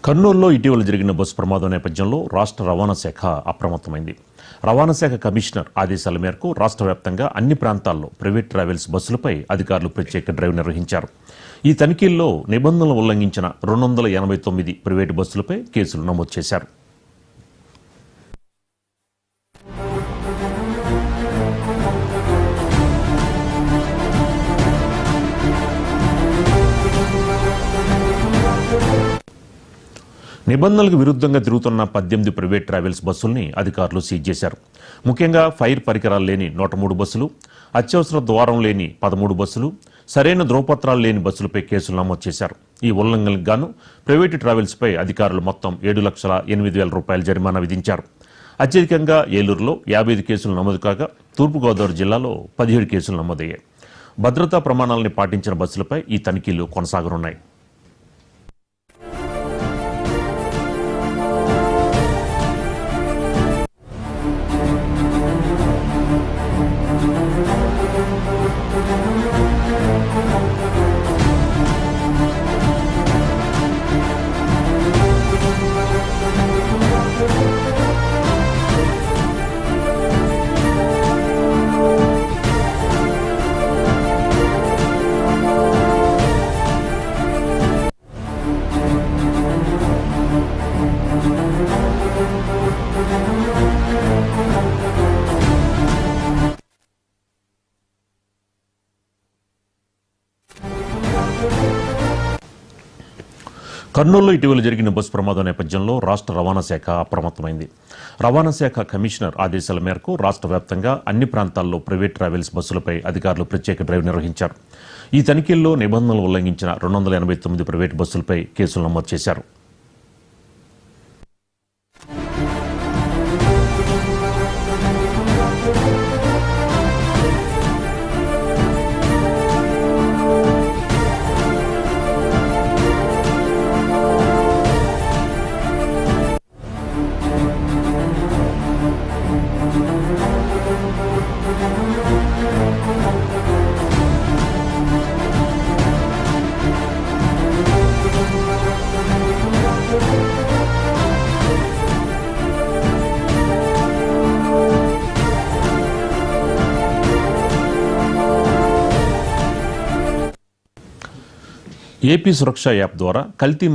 కర్నూలులో ఇటీవల జరిగిన బస్సు ప్రమాదం నేపథ్యంలో రాష్ట్ర రవాణా శాఖ అప్రమత్తమైంది. రవాణా శాఖ కమిషనర్ ఆదేశాల మేరకు రాష్ట్ర వ్యాప్తంగా అన్ని ప్రాంతాల్లో ప్రైవేట్ ట్రావెల్స్ బస్సులపై అధికారులు ప్రత్యేక డ్రైవ్ నిర్వహించారు. ఈ తనిఖీల్లో నిబంధనలు ఉల్లంఘించిన 289 ప్రైవేటు బస్సులపై కేసులు నమోదు చేశారు. నిబంధనలకు విరుద్ధంగా తిరుగుతున్న 18 ప్రైవేట్ ట్రావెల్స్ బస్సుల్ని అధికారులు సీజ్ చేశారు. ముఖ్యంగా ఫైర్ పరికరాలు లేని 103 బస్సులు, అత్యవసర ద్వారం లేని 13 బస్సులు, సరైన ధ్రువపత్రాలు లేని బస్సులపై కేసులు నమోదు చేశారు. ఈ ఉల్లంఘనలకు గాను ప్రైవేటు ట్రావెల్స్పై అధికారులు మొత్తం 7,08,000 రూపాయల జరిమానా విధించారు. అత్యధికంగా ఏలూరులో 55 కేసులు నమోదు కాగా తూర్పుగోదావరి జిల్లాలో 17 కేసులు నమోదయ్యాయి. భద్రతా ప్రమాణాలని పాటించిన బస్సులపై ఈ తనిఖీలు కొనసాగనున్నాయి. కర్నూలులో ఇటీవల జరిగిన బస్సు ప్రమాదం నేపథ్యంలో రాష్ట్ర రవాణా శాఖ అప్రమత్తమైంది. రవాణా శాఖ కమిషనర్ ఆదేశాల మేరకు రాష్ట్ర వ్యాప్తంగా అన్ని ప్రాంతాల్లో ప్రైవేట్ ట్రావెల్స్ బస్సులపై అధికారులు ప్రత్యేక డ్రైవ్ నిర్వహించారు. ఈ తనిఖీల్లో నిబంధనలు ఉల్లంఘించిన 289 ప్రైవేట్ బస్సులపై కేసులు నమోదు చేశారు. ఏపీ సురక్ష యాప్ ద్వారా కల్తీ